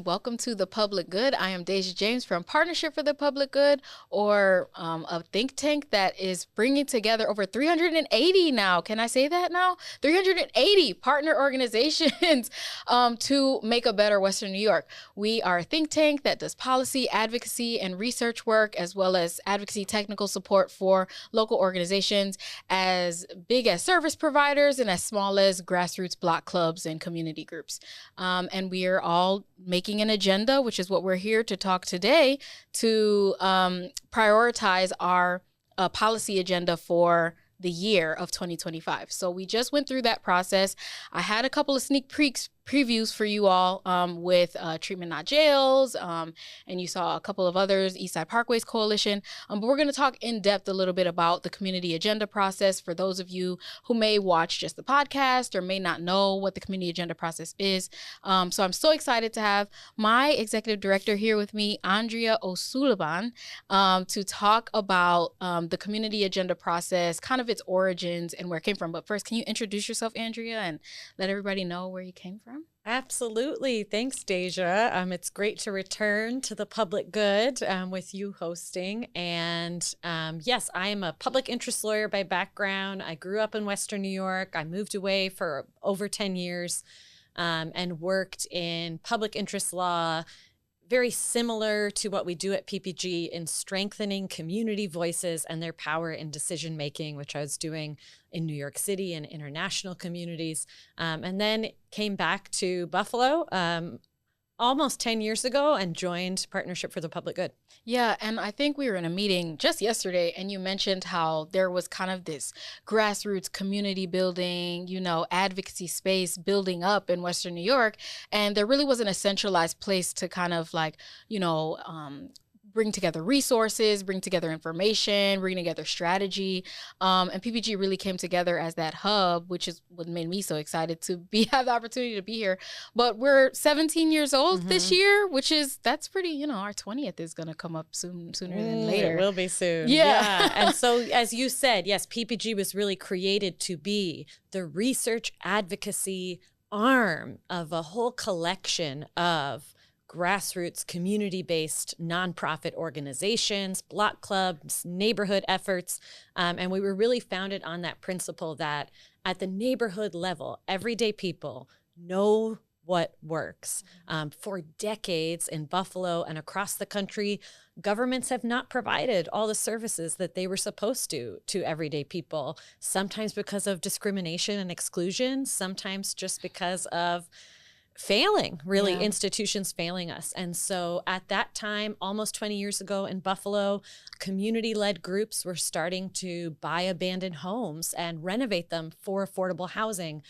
and welcome to The Public Good. I am Deja James from Partnership for the Public Good, or a think tank that is bringing together over 380 now. Can I say that now? 380 partner organizations to make a better Western New York. We are a think tank that does policy, advocacy, and research work, as well as advocacy technical support for local organizations as big as service providers and as small as grassroots block clubs and community groups. And we are all making an agenda, which is what we're here to talk today, to prioritize our policy agenda for the year of 2025. So we just went through that process. I had a couple of sneak previews for you all with Treatment Not Jails, and you saw a couple of others, Eastside Parkways Coalition. But we're going to talk in depth a little bit about the community agenda process for those of you who may watch just the podcast or may not know what the community agenda process is. So I'm so excited to have my executive director here with me, Andrea Ó Súilleabháin, to talk about the community agenda process, kind of its origins and where it came from. But first, can you introduce yourself, Andrea, and let everybody know where you came from? Absolutely. Thanks, Deja. It's great to return to The Public Good with you hosting. And yes, I am a public interest lawyer by background. I grew up in Western New York. I moved away for over 10 years and worked in public interest law, very similar to what we do at PPG in strengthening community voices and their power in decision making, which I was doing in New York City and international communities, and then came back to Buffalo almost 10 years ago and joined Partnership for the Public Good. Yeah, and I think we were in a meeting just yesterday, and you mentioned how there was kind of this grassroots community building, advocacy space building up in Western New York, and there really wasn't a centralized place to kind of bring together resources, bring together information, bring together strategy. And PPG really came together as that hub, which is what made me so excited to have the opportunity to be here. But we're 17 years old this year, that's pretty, our 20th is going to come up sooner than later. It will be soon. Yeah. And so, as you said, yes, PPG was really created to be the research advocacy arm of a whole collection of grassroots, community-based nonprofit organizations, block clubs, neighborhood efforts. And we were really founded on that principle that at the neighborhood level, everyday people know what works. For decades in Buffalo and across the country, governments have not provided all the services that they were supposed to everyday people, sometimes because of discrimination and exclusion, sometimes just because of institutions failing us. And so at that time, almost 20 years ago in Buffalo, community-led groups were starting to buy abandoned homes and renovate them for affordable housing,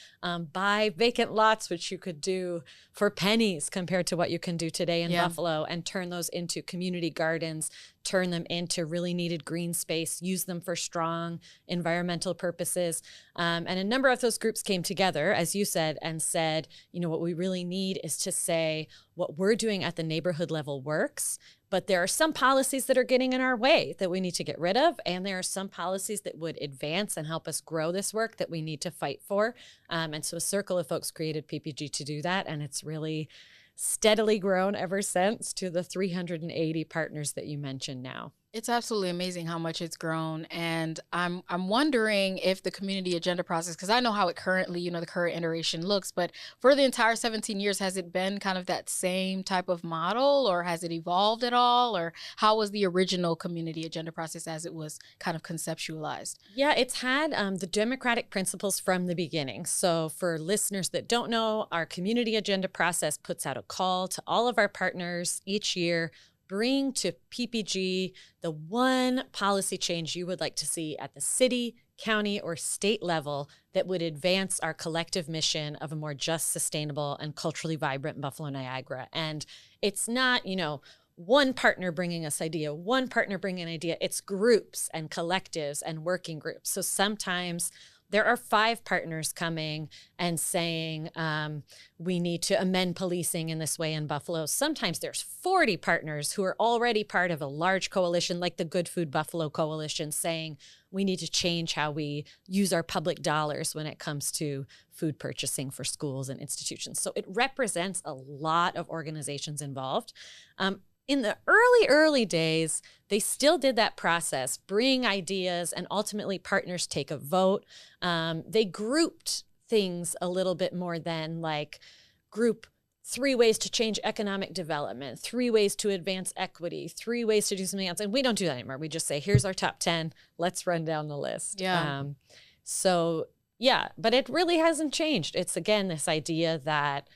buy vacant lots, which you could do for pennies compared to what you can do today in Buffalo, and turn those into community gardens, turn them into really needed green space, use them for strong environmental purposes. And a number of those groups came together, as you said, and said, what we really need is to say what we're doing at the neighborhood level works, but there are some policies that are getting in our way that we need to get rid of, and there are some policies that would advance and help us grow this work that we need to fight for. And so a circle of folks created PPG to do that, and it's really steadily grown ever since to the 380 partners that you mentioned now. It's absolutely amazing how much it's grown. And I'm wondering if the community agenda process, because I know how it currently, the current iteration looks, but for the entire 17 years, has it been kind of that same type of model, or has it evolved at all? Or how was the original community agenda process as it was kind of conceptualized? Yeah, it's had the democratic principles from the beginning. So for listeners that don't know, our community agenda process puts out a call to all of our partners each year: bring to PPG the one policy change you would like to see at the city, county, or state level that would advance our collective mission of a more just, sustainable, and culturally vibrant Buffalo Niagara. And it's not, one partner bringing us idea, one partner bringing an idea. It's groups and collectives and working groups. So sometimes there are 5 partners coming and saying we need to amend policing in this way in Buffalo. Sometimes there's 40 partners who are already part of a large coalition like the Good Food Buffalo Coalition saying we need to change how we use our public dollars when it comes to food purchasing for schools and institutions. So it represents a lot of organizations involved. In the early days, they still did that process, bring ideas, and ultimately partners take a vote. They grouped things a little bit more than like group 3 ways to change economic development, 3 ways to advance equity, 3 ways to do something else. And we don't do that anymore. We just say, here's our top 10. Let's run down the list. Yeah. But it really hasn't changed. It's, again, this idea that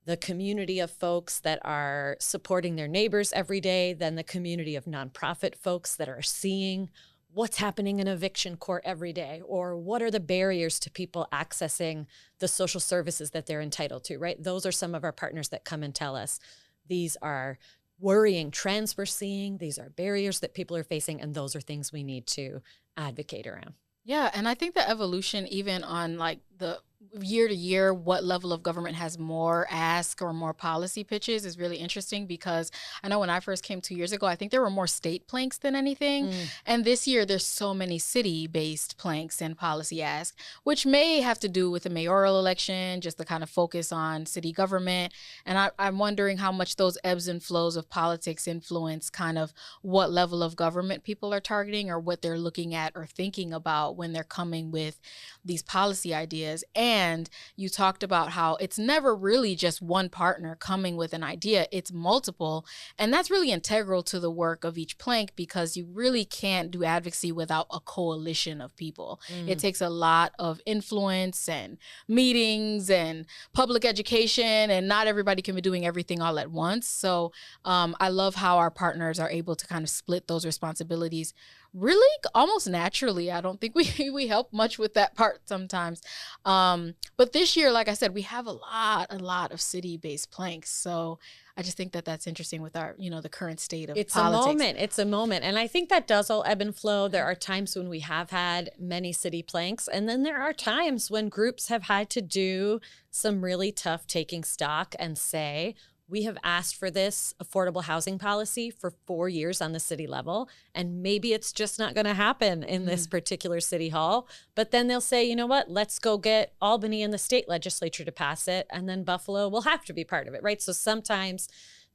the community of folks that are supporting their neighbors every day, then the community of nonprofit folks that are seeing what's happening in eviction court every day, or what are the barriers to people accessing the social services that they're entitled to, right? Those are some of our partners that come and tell us these are worrying trends we're seeing, these are barriers that people are facing, and those are things we need to advocate around. Yeah, and I think the evolution, even on like the year to year, what level of government has more ask or more policy pitches is really interesting, because I know when I first came 2 years ago, I think there were more state planks than anything. And this year, there's so many city-based planks and policy asks, which may have to do with the mayoral election, just the kind of focus on city government. And I'm wondering how much those ebbs and flows of politics influence kind of what level of government people are targeting or what they're looking at or thinking about when they're coming with these policy ideas. And you talked about how it's never really just one partner coming with an idea, it's multiple. And that's really integral to the work of each plank, because you really can't do advocacy without a coalition of people. It takes a lot of influence and meetings and public education, and not everybody can be doing everything all at once. So I love how our partners are able to kind of split those responsibilities really almost naturally. I don't think we help much with that part sometimes. But this year, like I said, we have a lot of city-based planks. So I just think that that's interesting with our, the current state of politics. It's a moment. And I think that does all ebb and flow. There are times when we have had many city planks, and then there are times when groups have had to do some really tough taking stock and say, we have asked for this affordable housing policy for 4 years on the city level, and maybe it's just not going to happen in this particular city hall. But then they'll say, you know what, let's go get Albany and the state legislature to pass it, and then Buffalo will have to be part of it, right? So sometimes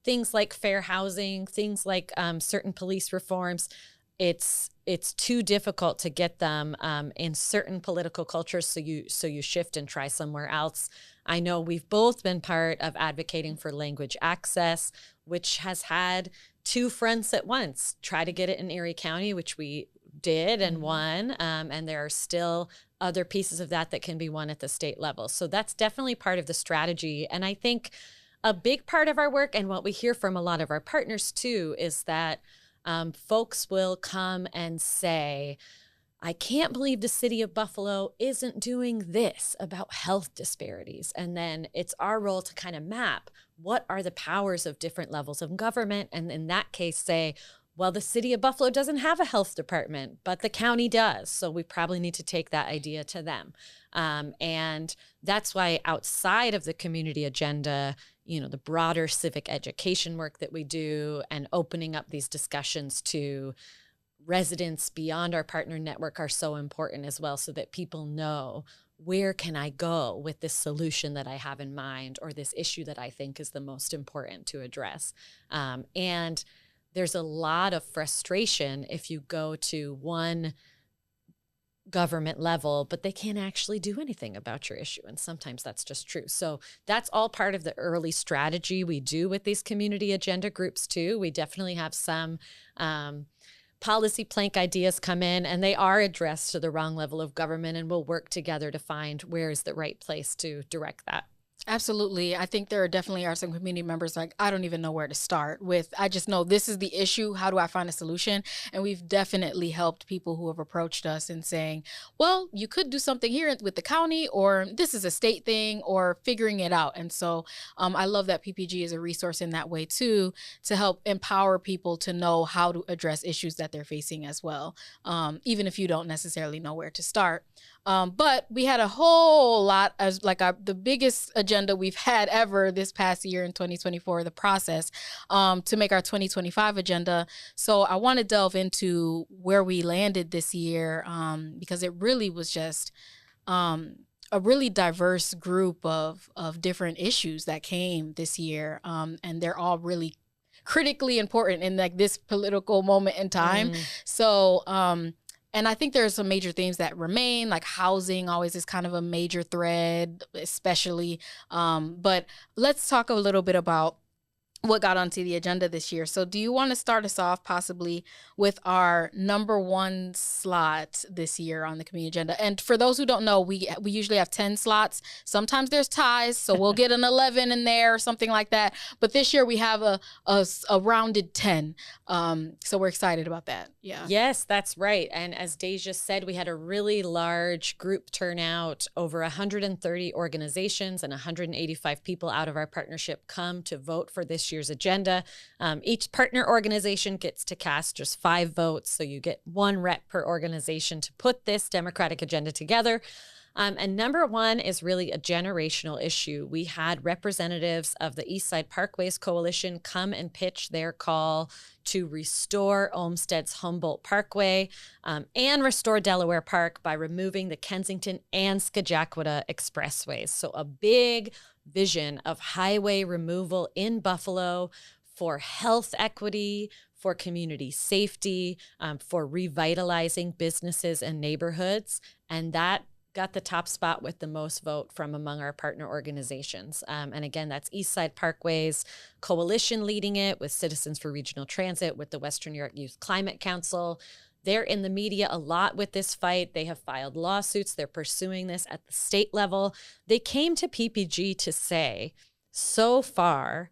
things like fair housing, things like certain police reforms, it's too difficult to get them in certain political cultures, so you shift and try somewhere else. I know we've both been part of advocating for language access, which has had 2 fronts at once. Try to get it in Erie County, which we did and won, and there are still other pieces of that can be won at the state level. So that's definitely part of the strategy. And I think a big part of our work, and what we hear from a lot of our partners too, is that folks will come and say, I can't believe the city of Buffalo isn't doing this about health disparities. And then it's our role to kind of map what are the powers of different levels of government. And in that case, say, well, the city of Buffalo doesn't have a health department, but the county does. So we probably need to take that idea to them. And that's why outside of the community agenda, the broader civic education work that we do and opening up these discussions to residents beyond our partner network are so important as well, so that people know, where can I go with this solution that I have in mind, or this issue that I think is the most important to address. And there's a lot of frustration if you go to one government level, but they can't actually do anything about your issue. And sometimes that's just true. So that's all part of the early strategy we do with these community agenda groups too. We definitely have some policy plank ideas come in, and they are addressed to the wrong level of government, and we'll work together to find where is the right place to direct that. Absolutely. I think there definitely are some community members like, I don't even know where to start with. I just know this is the issue. How do I find a solution? And we've definitely helped people who have approached us and saying, well, you could do something here with the county, or this is a state thing, or figuring it out. And so I love that PPG is a resource in that way too, to help empower people to know how to address issues that they're facing as well, even if you don't necessarily know where to start. But we had a whole lot as like the biggest agenda we've had ever this past year in 2024, the process to make our 2025 agenda. So I want to delve into where we landed this year because it really was just a really diverse group of different issues that came this year, and they're all really critically important in like this political moment in time. So and I think there's some major themes that remain, like housing always is kind of a major thread, especially. But let's talk a little bit about what got onto the agenda this year. So do you want to start us off possibly with our number one slot this year on the community agenda? And for those who don't know, we usually have 10 slots. Sometimes there's ties, so we'll get an 11 in there or something like that. But this year we have a rounded 10. So we're excited about that. Yeah. Yes, that's right. And as Deja said, we had a really large group turnout, over 130 organizations and 185 people out of our partnership come to vote for this year's agenda. Each partner organization gets to cast just 5 votes. So you get 1 rep per organization to put this democratic agenda together. And number one is really a generational issue. We had representatives of the Eastside Parkways Coalition come and pitch their call to restore Olmsted's Humboldt Parkway and restore Delaware Park by removing the Kensington and Scajaquada expressways. So a big vision of highway removal in Buffalo for health equity, for community safety, for revitalizing businesses and neighborhoods. And that got the top spot with the most vote from among our partner organizations. And again, that's Eastside Parkways Coalition leading it, with Citizens for Regional Transit, with the Western New York Youth Climate Council. They're in the media a lot with this fight. They have filed lawsuits. They're pursuing this at the state level. They came to PPG to say, so far,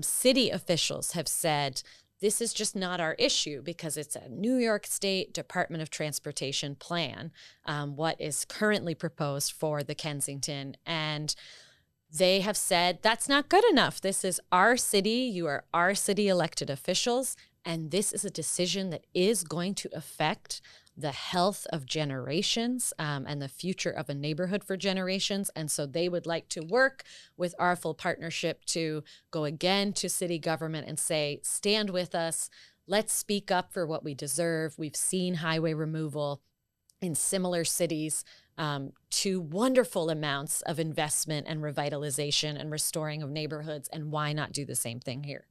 city officials have said, this is just not our issue because it's a New York State Department of Transportation plan, what is currently proposed for the Kensington. And they have said, that's not good enough. This is our city. You are our city elected officials. And this is a decision that is going to affect the health of generations and the future of a neighborhood for generations. And so they would like to work with our full partnership to go again to city government and say, stand with us. Let's speak up for what we deserve. We've seen highway removal in similar cities to wonderful amounts of investment and revitalization and restoring of neighborhoods. And why not do the same thing here?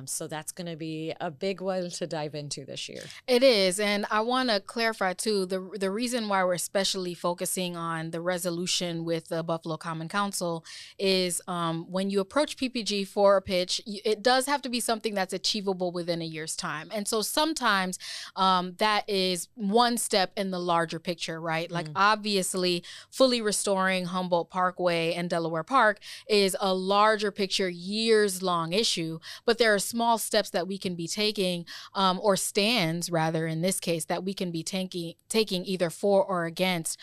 So that's going to be a big one to dive into this year. It is. And I want to clarify, too, the reason why we're especially focusing on the resolution with the Buffalo Common Council is when you approach PPG for a pitch, it does have to be something that's achievable within a year's time. And so sometimes that is one step in the larger picture, right? Like obviously fully restoring Humboldt Parkway and Delaware Park is a larger picture, years long issue, but there are small steps that we can be taking, or stands rather in this case, that we can be taking either for or against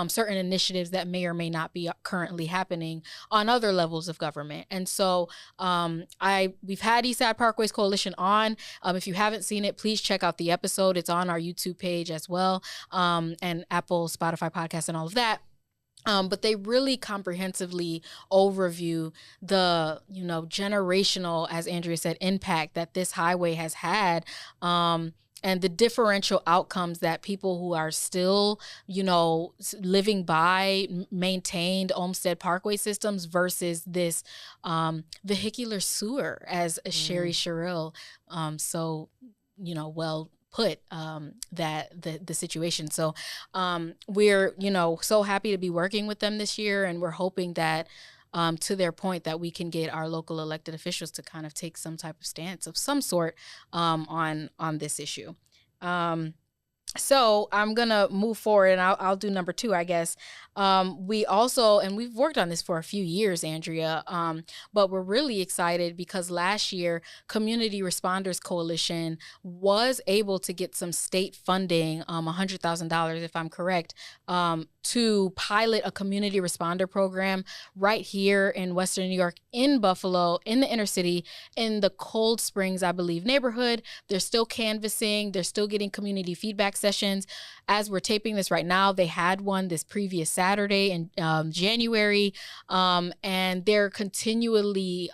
certain initiatives that may or may not be currently happening on other levels of government. And so we've had Eastside Parkways Coalition on. If you haven't seen it, please check out the episode. It's on our YouTube page as well, and Apple, Spotify podcasts and all of that. But they really comprehensively overview the, generational, as Andrea said, impact that this highway has had, and the differential outcomes that people who are still, living by maintained Olmsted Parkway systems versus this vehicular sewer, as Sherry Sherrill well put that the situation. So we're so happy to be working with them this year, and we're hoping that to their point that we can get our local elected officials to kind of take some type of stance of some sort on this issue. So I'm going to move forward, and I'll do number 2, I guess. We also, and we've worked on this for a few years, Andrea, but we're really excited because last year, Community Responders Coalition was able to get some state funding, $100,000, if I'm correct, to pilot a community responder program right here in Western New York, in Buffalo, in the inner city, in the Cold Springs, I believe, neighborhood. They're still canvassing. They're still getting community feedback sessions. As we're taping this right now, they had one this previous Saturday in January, and they're continually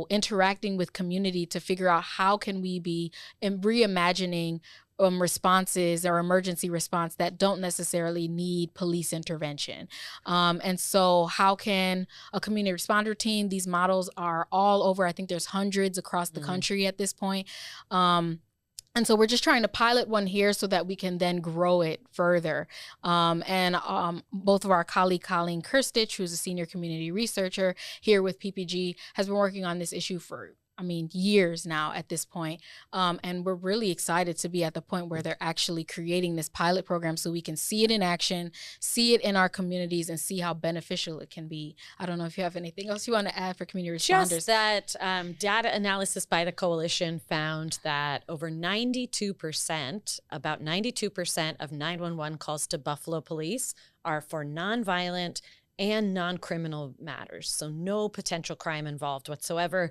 interacting with community to figure out how can we be reimagining responses or emergency response that don't necessarily need police intervention. And so how can a community responder team, these models are all over, I think there's hundreds across the country at this point. And so we're just trying to pilot one here so that we can then grow it further. Both of our colleague, Colleen Kirstich, who's a senior community researcher here with PPG, has been working on this issue for years now at this point. And we're really excited to be at the point where they're actually creating this pilot program so we can see it in action, see it in our communities, and see how beneficial it can be. I don't know if you have anything else you want to add for community responders. Just that data analysis by the coalition found that over 92%, about 92% of 911 calls to Buffalo police are for nonviolent and non-criminal matters. So no potential crime involved whatsoever.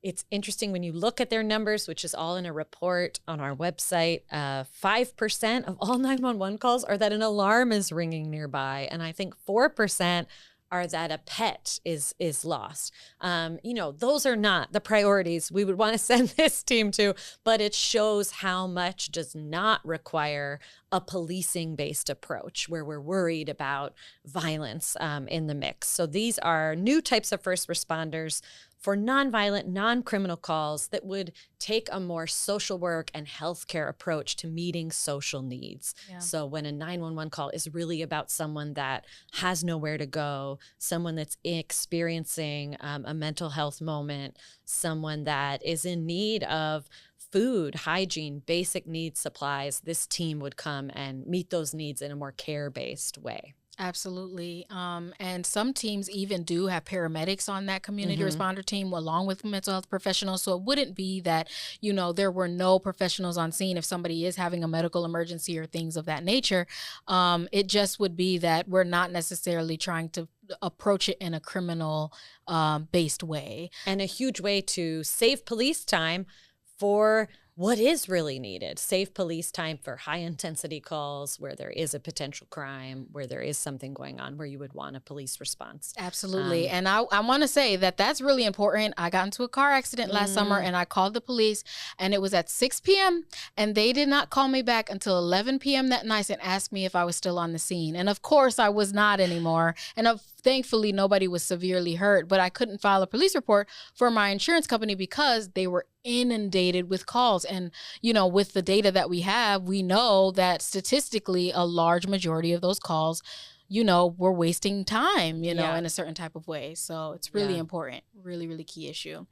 It's interesting when you look at their numbers, which is all in a report on our website, 5% of all 911 calls are that an alarm is ringing nearby. And I think 4% are that a pet is lost. Those are not the priorities we would want to send this team to, but it shows how much does not require a policing-based approach where we're worried about violence in the mix. So these are new types of first responders for nonviolent, non-criminal calls that would take a more social work and healthcare approach to meeting social needs. Yeah. So when a 911 call is really about someone that has nowhere to go, someone that's experiencing a mental health moment, someone that is in need of food, hygiene, basic needs supplies, this team would come and meet those needs in a more care-based way. Absolutely. And some teams even do have paramedics on that community responder team along with mental health professionals. So it wouldn't be that, there were no professionals on scene if somebody is having a medical emergency or things of that nature. It just would be that we're not necessarily trying to approach it in a criminal based way. And a huge way to save police time for what is really needed. Save police time for high intensity calls where there is a potential crime, where there is something going on, where you would want a police response. Absolutely. And I want to say that that's really important. I got into a car accident last summer and I called the police and it was at 6 p.m. and they did not call me back until 11 p.m. that night and asked me if I was still on the scene. And of course I was not anymore. And thankfully nobody was severely hurt, but I couldn't file a police report for my insurance company because they were inundated with calls. And, with the data that we have, we know that statistically a large majority of those calls, we're wasting time, in a certain type of way. So it's really important, really, really key issue.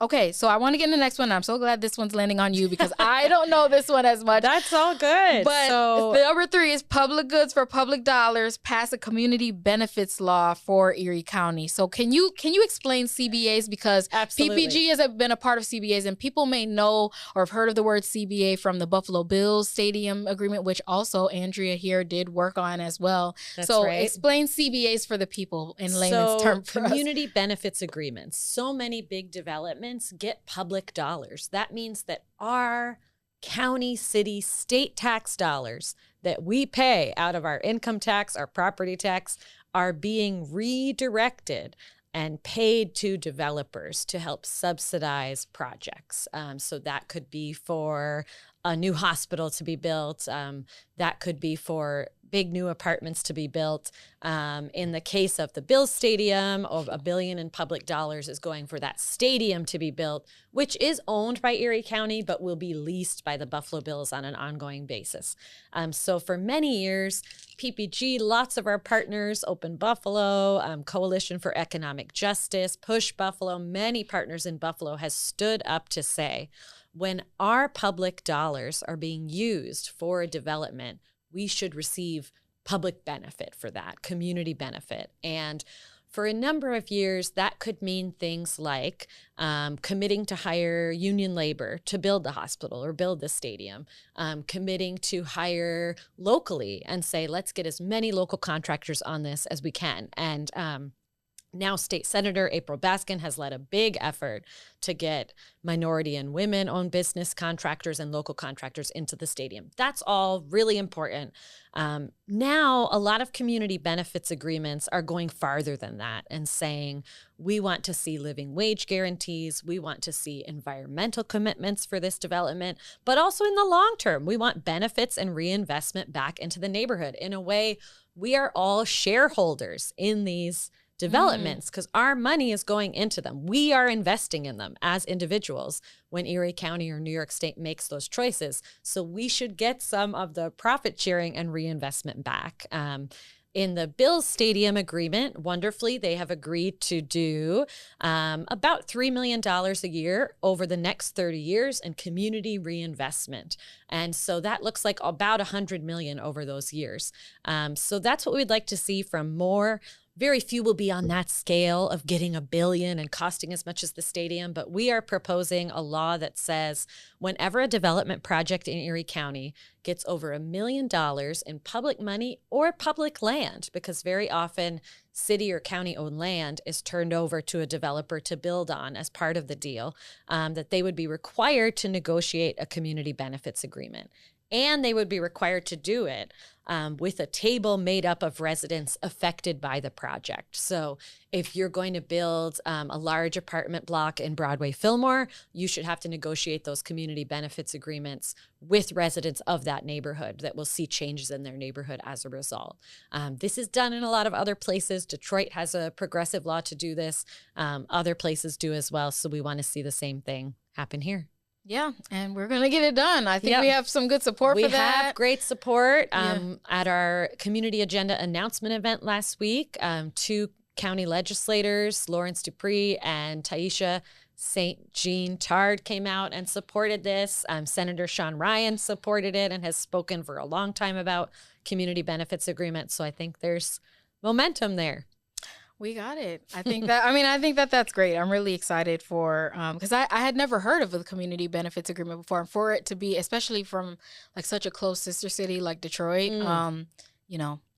Okay, so I want to get in the next one. I'm so glad this one's landing on you because I don't know this one as much. That's all good. But the number 3 is public goods for public dollars, pass a community benefits law for Erie County. So can you explain CBAs? Because Absolutely. PPG has been a part of CBAs and people may know or have heard of the word CBA from the Buffalo Bills Stadium agreement, which also Andrea here did work on as well. That's right. Explain CBAs for the people in layman's terms. Community benefits agreements. So many big developments get public dollars. That means that our county, city, state tax dollars that we pay out of our income tax, our property tax, are being redirected and paid to developers to help subsidize projects. So that could be for a new hospital to be built. That could be for big new apartments to be built. In the case of the Bills Stadium, over $1 billion in public dollars is going for that stadium to be built, which is owned by Erie County, but will be leased by the Buffalo Bills on an ongoing basis. So for many years, PPG, lots of our partners, Open Buffalo, Coalition for Economic Justice, Push Buffalo, many partners in Buffalo has stood up to say, when our public dollars are being used for a development, we should receive public benefit for that, community benefit. And for a number of years, that could mean things like committing to hire union labor to build the hospital or build the stadium, committing to hire locally and say, let's get as many local contractors on this as we can. And now State Senator April Baskin has led a big effort to get minority and women-owned business contractors and local contractors into the stadium. That's all really important. Now, a lot of community benefits agreements are going farther than that and saying, we want to see living wage guarantees. We want to see environmental commitments for this development, but also in the long term, we want benefits and reinvestment back into the neighborhood. In a way, we are all shareholders in these developments because our money is going into them. We are investing in them as individuals when Erie County or New York State makes those choices. So we should get some of the profit sharing and reinvestment back. In the Bills Stadium agreement, wonderfully, they have agreed to do about $3 million a year over the next 30 years in community reinvestment. And so that looks like about $100 million over those years. So that's what we'd like to see from more. Very few will be on that scale of getting $1 billion and costing as much as the stadium, but we are proposing a law that says whenever a development project in Erie County gets over $1 million in public money or public land, because very often city or county-owned land is turned over to a developer to build on as part of the deal, that they would be required to negotiate a community benefits agreement. And they would be required to do it with a table made up of residents affected by the project. So if you're going to build a large apartment block in Broadway Fillmore, you should have to negotiate those community benefits agreements with residents of that neighborhood that will see changes in their neighborhood as a result. This is done in a lot of other places. Detroit has a progressive law to do this. Other places do as well. So we want to see the same thing happen here. Yeah, and we're going to get it done. I think we have some good support for that. We have great support. At our community agenda announcement event last week, 2 county legislators, Lawrence Dupree and Taisha St. Jean Tard, came out and supported this. Senator Sean Ryan supported it and has spoken for a long time about community benefits agreements. So I think there's momentum there. We got it. I think that that's great. I'm really excited for, because I had never heard of a community benefits agreement before. And for it to be, especially from like such a close sister city like Detroit,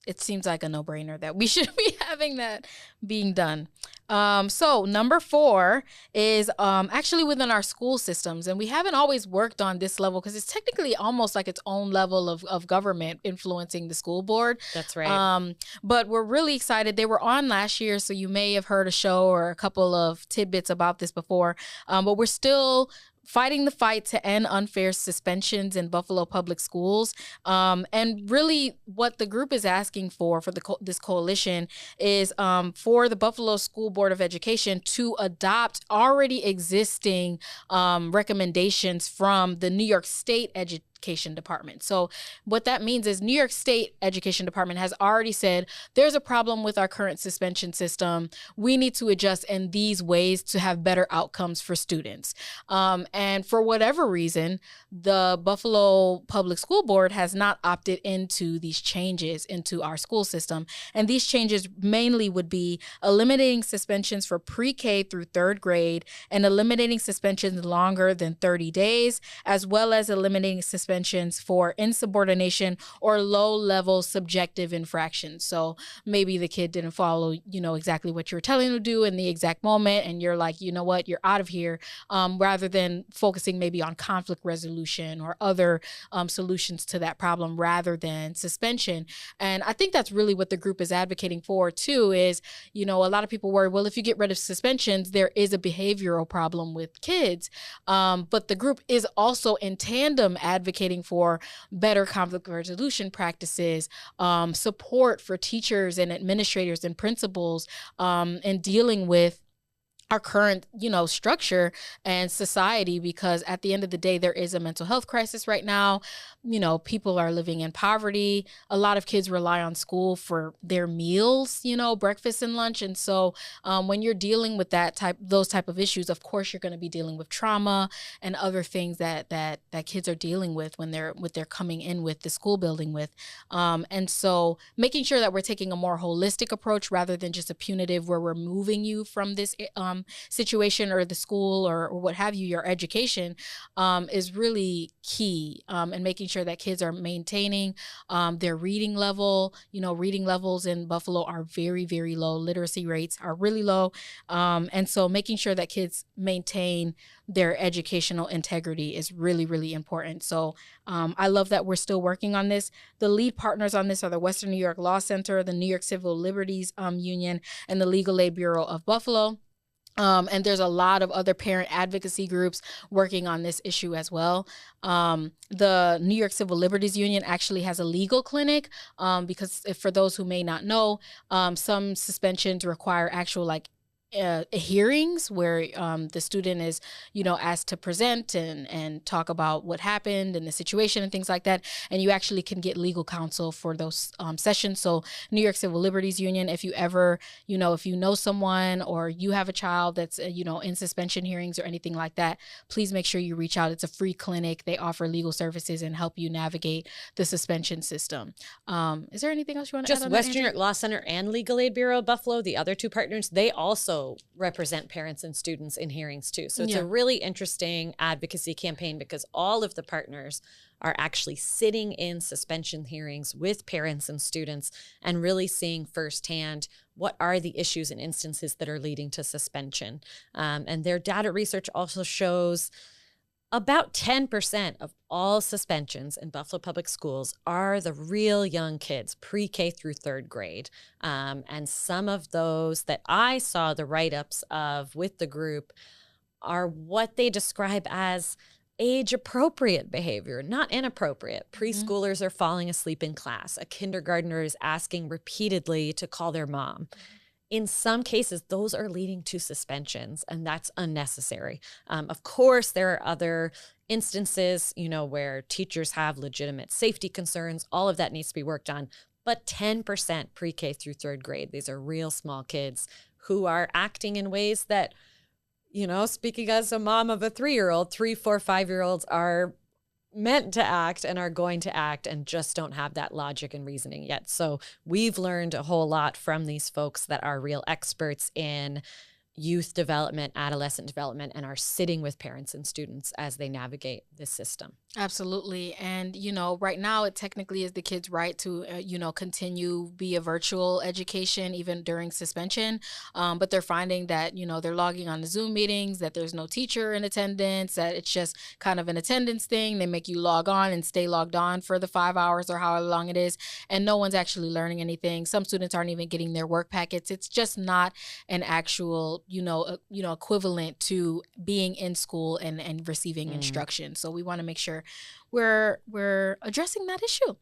it seems like a no-brainer that we should be having that being done. So number 4 is actually within our school systems. And we haven't always worked on this level because it's technically almost like its own level of government influencing the school board. That's right. But we're really excited. They were on last year, so you may have heard a show or a couple of tidbits about this before. But we're still fighting the fight to end unfair suspensions in Buffalo public schools. And really what the group is asking for this coalition is for the Buffalo School Board of Education to adopt already existing recommendations from the New York State Education Department. So what that means is New York State Education Department has already said there's a problem with our current suspension system. We need to adjust in these ways to have better outcomes for students. And for whatever reason, the Buffalo Public School Board has not opted into these changes into our school system. And these changes mainly would be eliminating suspensions for pre-K through 3rd grade and eliminating suspensions longer than 30 days, as well as eliminating suspensions for insubordination or low-level subjective infractions. So maybe the kid didn't follow, exactly what you were telling them to do in the exact moment, and you're like, you know what, you're out of here, rather than focusing maybe on conflict resolution or other solutions to that problem rather than suspension. And I think that's really what the group is advocating for too, is, a lot of people worry, well, if you get rid of suspensions, there is a behavioral problem with kids. But the group is also in tandem advocating for better conflict resolution practices, support for teachers and administrators and principals, and dealing with our current, structure and society, because at the end of the day, there is a mental health crisis right now. people are living in poverty. A lot of kids rely on school for their meals, breakfast and lunch. And so when you're dealing with those type of issues, of course, you're going to be dealing with trauma and other things that kids are dealing with when they're coming in with the school building with. And so making sure that we're taking a more holistic approach rather than just a punitive where we're moving you from this situation or the school or what have you, your education is really key, and making sure that kids are maintaining their reading level. Reading levels in Buffalo are very, very low. Literacy rates are really low. And so making sure that kids maintain their educational integrity is really, really important. So I love that we're still working on this. The lead partners on this are the Western New York Law Center, the New York Civil Liberties Union, and the Legal Aid Bureau of Buffalo. And there's a lot of other parent advocacy groups working on this issue as well. The New York Civil Liberties Union actually has a legal clinic because for those who may not know, some suspensions require actual hearings where the student is, asked to present and talk about what happened and the situation and things like that. And you actually can get legal counsel for those sessions. So New York Civil Liberties Union, if you ever, if you know someone or you have a child that's, in suspension hearings or anything like that, please make sure you reach out. It's a free clinic. They offer legal services and help you navigate the suspension system. Is there anything else you want to add on that, Western New Andrea? York Law Center and Legal Aid Bureau of Buffalo, the other two partners, they also represent parents and students in hearings too. So it's a really interesting advocacy campaign because all of the partners are actually sitting in suspension hearings with parents and students and really seeing firsthand what are the issues and instances that are leading to suspension. And their data research also shows about 10% of all suspensions in Buffalo Public Schools are the real young kids, pre-K through third grade. And some of those that I saw the write-ups of with the group are what they describe as age-appropriate behavior, not inappropriate. Preschoolers are falling asleep in class. A kindergartner is asking repeatedly to call their mom. In some cases, those are leading to suspensions, and that's unnecessary. Of course, there are other instances, where teachers have legitimate safety concerns. All of that needs to be worked on. But 10% pre-K through third grade, these are real small kids who are acting in ways that, speaking as a mom of a 3-year-old, 3, 4, 5-year-olds are meant to act and are going to act and just don't have that logic and reasoning yet. So we've learned a whole lot from these folks that are real experts in youth development, adolescent development, and are sitting with parents and students as they navigate this system. Absolutely. And, right now it technically is the kids' right to, continue via virtual education even during suspension. But they're finding that, they're logging on to Zoom meetings, that there's no teacher in attendance, that it's just kind of an attendance thing. They make you log on and stay logged on for the 5 hours or however long it is. And no one's actually learning anything. Some students aren't even getting their work packets. It's just not an actual, equivalent to being in school and receiving instruction. So we want to make sure we're addressing that issue.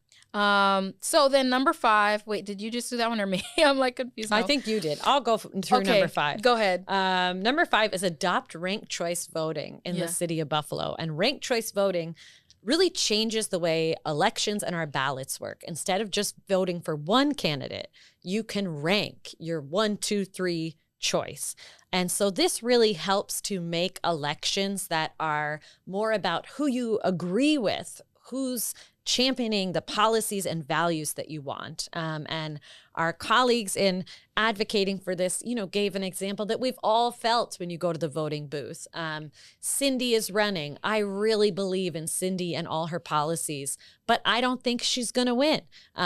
So then number 5, wait, did you just do that one or me? I'm confused now. I think you did. I'll go through number 5. Go ahead. Number 5 is adopt ranked choice voting in the city of Buffalo. And ranked choice voting really changes the way elections and our ballots work. Instead of just voting for one candidate, you can rank your 1, 2, 3 choice. And so this really helps to make elections that are more about who you agree with, who's championing the policies and values that you want. And our colleagues in advocating for this, gave an example that we've all felt when you go to the voting booth. Cindy is running. I really believe in Cindy and all her policies, but I don't think she's going to win.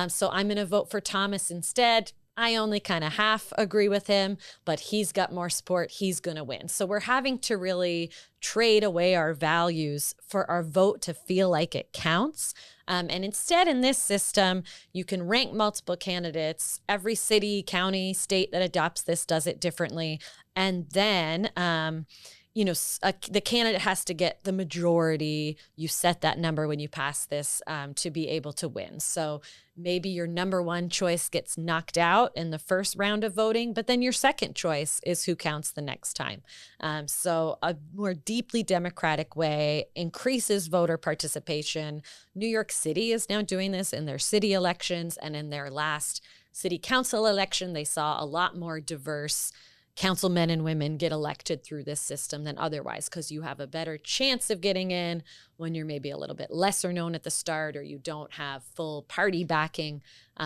So I'm going to vote for Thomas instead. I only kind of half agree with him, but he's got more support. He's going to win. So we're having to really trade away our values for our vote to feel like it counts. And instead, in this system, you can rank multiple candidates. Every city, county, state that adopts this does it differently. And then the candidate has to get the majority. You set that number when you pass this to be able to win. So maybe your number one choice gets knocked out in the first round of voting, but then your second choice is who counts the next time. So a more deeply democratic way increases voter participation. New York City is now doing this in their city elections, and in their last city council election, they saw a lot more diverse councilmen and women get elected through this system than otherwise, because you have a better chance of getting in when you're maybe a little bit lesser known at the start or you don't have full party backing.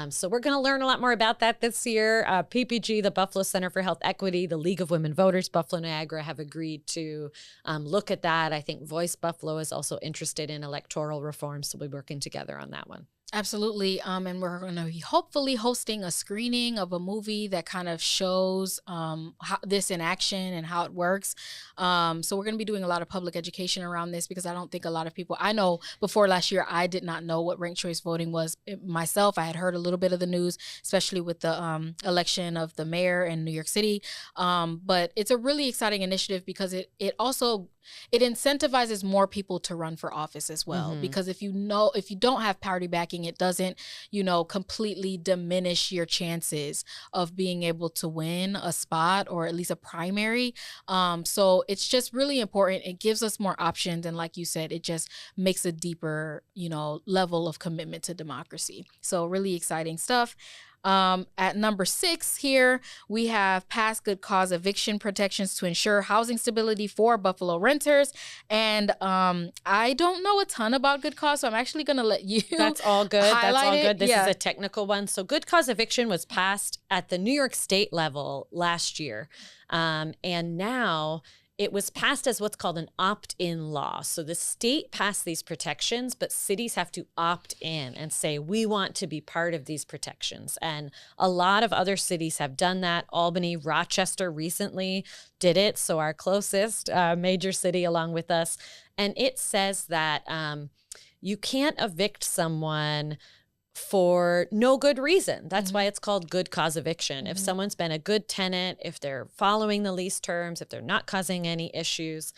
So we're going to learn a lot more about that this year. PPG, the Buffalo Center for Health Equity, the League of Women Voters, Buffalo Niagara have agreed to look at that. I think Voice Buffalo is also interested in electoral reform, so we'll be working together on that one. Absolutely. And we're going to be hopefully hosting a screening of a movie that kind of shows how this in action and how it works. So we're going to be doing a lot of public education around this, because I don't think a lot of people, I know before last year, I did not know what ranked choice voting was myself. I had heard a little bit of the news, especially with the election of the mayor in New York City. But it's a really exciting initiative, because it incentivizes more people to run for office as well. Mm-hmm. Because if you don't have party backing, it doesn't, completely diminish your chances of being able to win a spot or at least a primary. So it's just really important. It gives us more options. And like you said, it just makes a deeper, level of commitment to democracy. So really exciting stuff. At number 6 here, we have passed good cause eviction protections to ensure housing stability for Buffalo renters. And I don't know a ton about good cause, so I'm actually going to let you That's all good. That's all good. This is a technical one. So good cause eviction was passed at the New York State level last year. And now it was passed as what's called an opt-in law. So the state passed these protections, but cities have to opt in and say, we want to be part of these protections. And a lot of other cities have done that. Albany, Rochester recently did it. So our closest major city along with us. And it says that you can't evict someone for no good reason. That's why it's called good cause eviction. If someone's been a good tenant, if they're following the lease terms, if they're not causing any issues,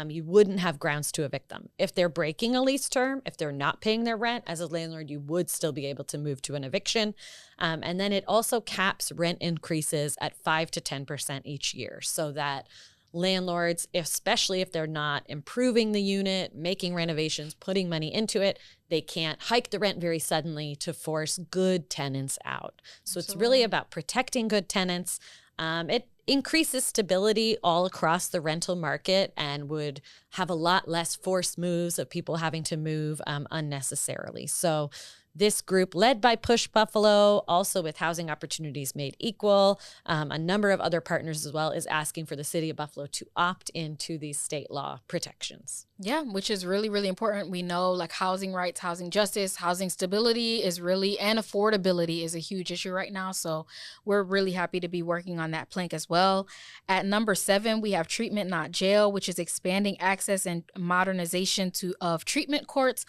you wouldn't have grounds to evict them. If they're breaking a lease term, if they're not paying their rent, as a landlord, you would still be able to move to an eviction. And then it also caps rent increases at 5 to 10% each year, so that landlords, especially if they're not improving the unit, making renovations, putting money into it, they can't hike the rent very suddenly to force good tenants out. So It's really about protecting good tenants. It increases stability all across the rental market and would have a lot less forced moves of people having to move unnecessarily. So this group, led by Push Buffalo, also with Housing Opportunities Made Equal, a number of other partners as well, is asking for the city of Buffalo to opt into these state law protections. Yeah, which is really, really important. We know like housing rights, housing justice, housing stability is really, and affordability is a huge issue right now. So we're really happy to be working on that plank as well. At number 7, we have Treatment Not Jail, which is expanding access and modernization of treatment courts.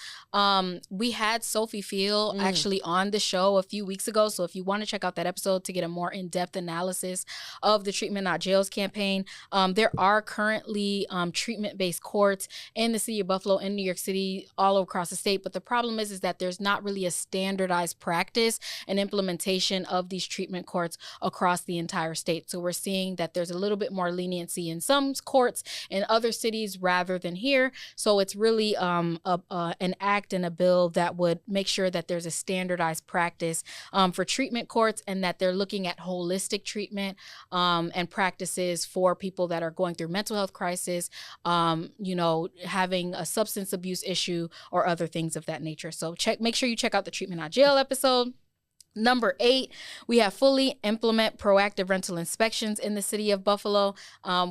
We had Sophie Field actually on the show a few weeks ago. So if you want to check out that episode to get a more in-depth analysis of the Treatment Not Jails campaign, there are currently treatment-based courts in the city of Buffalo, in New York City, all across the state. But the problem is that there's not really a standardized practice and implementation of these treatment courts across the entire state. So we're seeing that there's a little bit more leniency in some courts in other cities rather than here. So it's really an act and a bill that would make sure that there's a standardized practice for treatment courts, and that they're looking at holistic treatment and practices for people that are going through mental health crisis, having a substance abuse issue or other things of that nature. So make sure you check out the Treatment Not Jail episode. Number 8, we have fully implement proactive rental inspections in the city of Buffalo,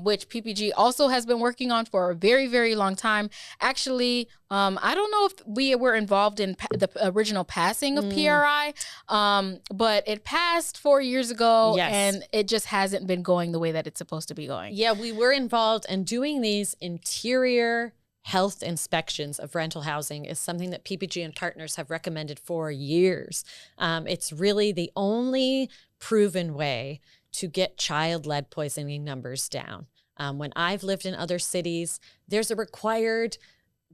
which PPG also has been working on for a very, very long time. Actually, I don't know if we were involved in the original passing of PRI, but it passed 4 years ago, and it just hasn't been going the way that it's supposed to be going. Yeah, we were involved in doing these interior health inspections of rental housing is something that PPG and partners have recommended for years. It's really the only proven way to get child lead poisoning numbers down. When I've lived in other cities, there's a required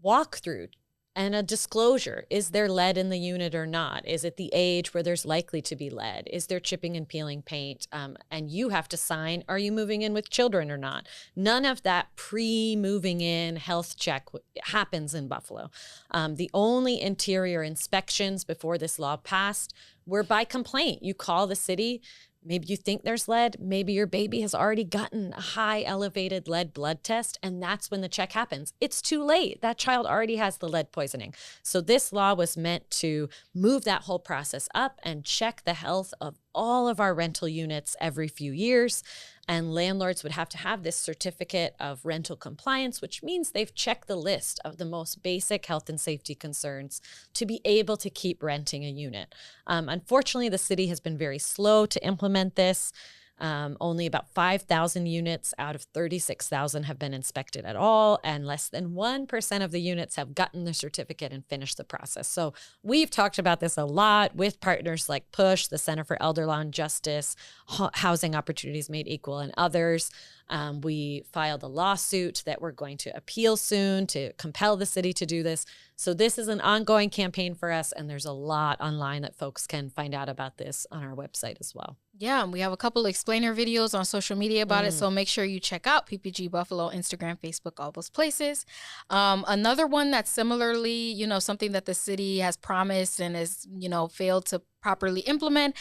walkthrough and a disclosure. Is there lead in the unit or not? Is it the age where there's likely to be lead? Is there chipping and peeling paint? And you have to sign, are you moving in with children or not? None of that pre-moving in health check happens in Buffalo. The only interior inspections before this law passed were by complaint. You call the city. Maybe you think there's lead. Maybe your baby has already gotten a high elevated lead blood test, and that's when the check happens. It's too late. That child already has the lead poisoning. So this law was meant to move that whole process up and check the health of all of our rental units every few years. And landlords would have to have this certificate of rental compliance, which means they've checked the list of the most basic health and safety concerns to be able to keep renting a unit. Unfortunately, the city has been very slow to implement this. Only about 5,000 units out of 36,000 have been inspected at all, and less than 1% of the units have gotten the certificate and finished the process. So we've talked about this a lot with partners like PUSH, the Center for Elder Law and Justice, Housing Opportunities Made Equal, and others. We filed a lawsuit that we're going to appeal soon to compel the city to do this. So this is an ongoing campaign for us, and there's a lot online that folks can find out about this on our website as well. Yeah, and we have a couple of explainer videos on social media about it, so make sure you check out PPG Buffalo, Instagram, Facebook, all those places. Another one that's similarly, something that the city has promised and has, failed to properly implement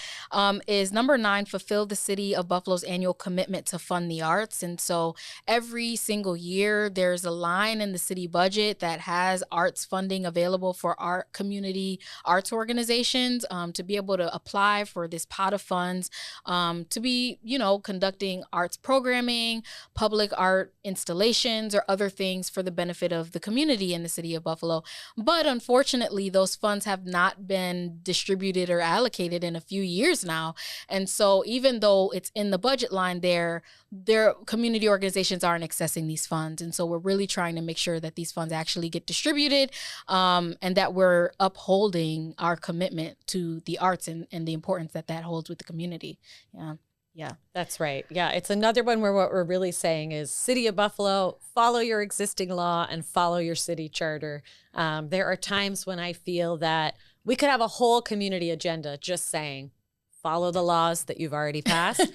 is number 9, fulfill the city of Buffalo's annual commitment to fund the arts. And so every single year there's a line in the city budget that has arts funding available for art community arts organizations to be able to apply for this pot of funds to be, conducting arts programming, public art installations, or other things for the benefit of the community in the city of Buffalo. But unfortunately, those funds have not been distributed or allocated in a few years now. And so even though it's in the budget line, their community organizations aren't accessing these funds. And so we're really trying to make sure that these funds actually get distributed and that we're upholding our commitment to the arts and the importance that holds with the community. Yeah. That's right. Yeah. It's another one where what we're really saying is City of Buffalo, follow your existing law and follow your city charter. There are times when I feel that we could have a whole community agenda just saying, follow the laws that you've already passed.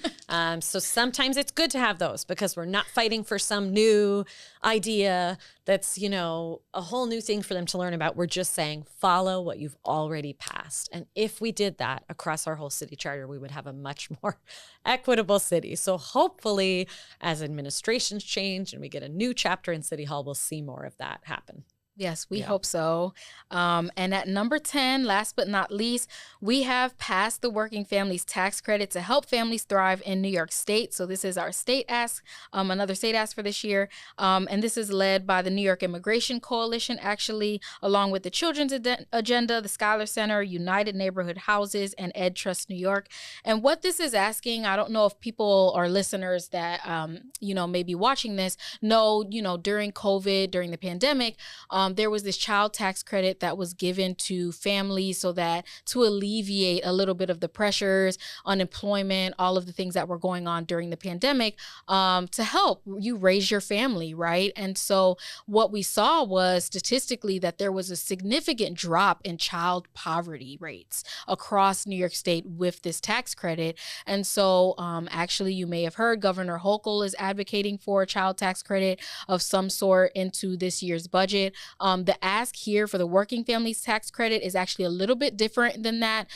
So sometimes it's good to have those because we're not fighting for some new idea that's, a whole new thing for them to learn about. We're just saying, follow what you've already passed. And if we did that across our whole city charter, we would have a much more equitable city. So hopefully as administrations change and we get a new chapter in City Hall, we'll see more of that happen. Yes, we hope so. And at number 10, last but not least, we have passed the Working Families Tax Credit to help families thrive in New York State. So this is our state ask, another state ask for this year. And this is led by the New York Immigration Coalition, actually, along with the Children's Agenda, the Schuyler Center, United Neighborhood Houses, and Ed Trust New York. And what this is asking, I don't know if people or listeners that, may be watching this know, during COVID, during the pandemic, there was this child tax credit that was given to families so that to alleviate a little bit of the pressures, unemployment, all of the things that were going on during the pandemic to help you raise your family, right? And so what we saw was statistically that there was a significant drop in child poverty rates across New York State with this tax credit. And so actually you may have heard Governor Hochul is advocating for a child tax credit of some sort into this year's budget. The ask here for the Working Families Tax Credit is actually a little bit different than that.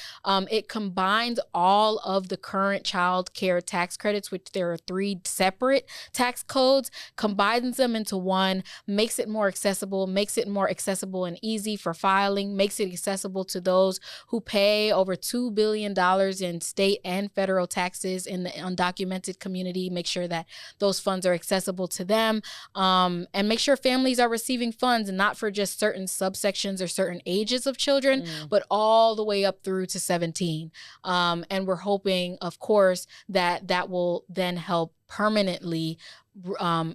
It combines all of the current child care tax credits, which there are 3 separate tax codes, combines them into one, makes it more accessible and easy for filing, makes it accessible to those who pay over $2 billion in state and federal taxes in the undocumented community, make sure that those funds are accessible to them, and make sure families are receiving funds and not for just certain subsections or certain ages of children, but all the way up through to 17. And we're hoping, of course, that will then help permanently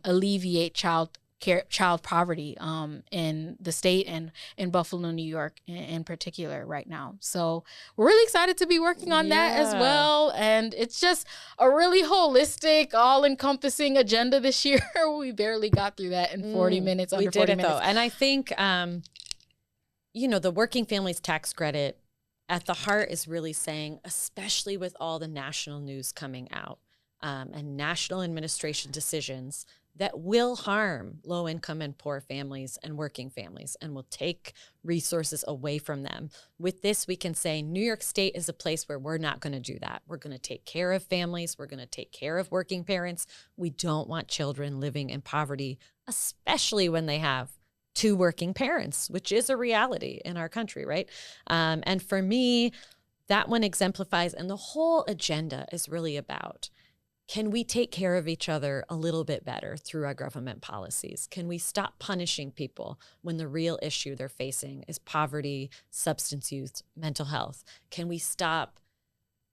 alleviate child child poverty in the state and in Buffalo, New York in particular right now. So we're really excited to be working on that as well. And it's just a really holistic, all-encompassing agenda this year. We barely got through that in 40 minutes, under 40 minutes. We did it, though. And I think, the working families tax credit at the heart is really saying, especially with all the national news coming out and national administration decisions that will harm low-income and poor families and working families and will take resources away from them. With this, we can say New York State is a place where we're not going to do that. We're going to take care of families. We're going to take care of working parents. We don't want children living in poverty, especially when they have two working parents, which is a reality in our country, right? And for me, that one exemplifies, and the whole agenda is really about, can we take care of each other a little bit better through our government policies? Can we stop punishing people when the real issue they're facing is poverty, substance use, mental health? Can we stop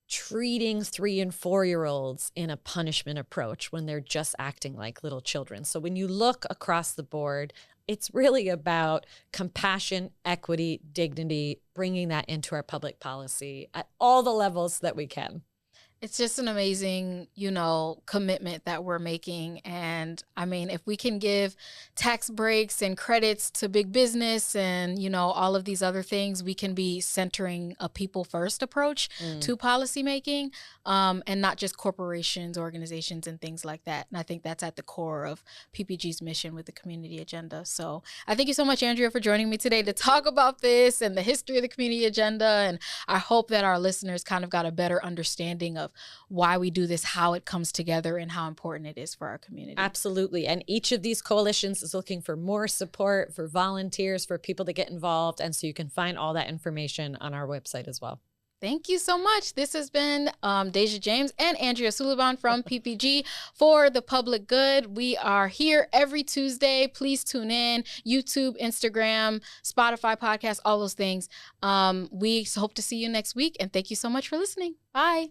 treating 3 and 4-year-olds in a punishment approach when they're just acting like little children? So when you look across the board, it's really about compassion, equity, dignity, bringing that into our public policy at all the levels that we can. It's just an amazing, commitment that we're making. And I mean, if we can give tax breaks and credits to big business and, all of these other things, we can be centering a people first approach to policymaking and not just corporations, organizations, and things like that. And I think that's at the core of PPG's mission with the community agenda. So I thank you so much, Andrea, for joining me today to talk about this and the history of the community agenda. And I hope that our listeners kind of got a better understanding of why we do this, how it comes together, and how important it is for our community. Absolutely. And each of these coalitions is looking for more support, for volunteers, for people to get involved. And so you can find all that information on our website as well. Thank you so much. This has been Deja James and Andrea Ó Súilleabháin from PPG for the public good. We are here every Tuesday. Please tune in. YouTube, Instagram, Spotify podcast, all those things. We hope to see you next week. And thank you so much for listening. Bye.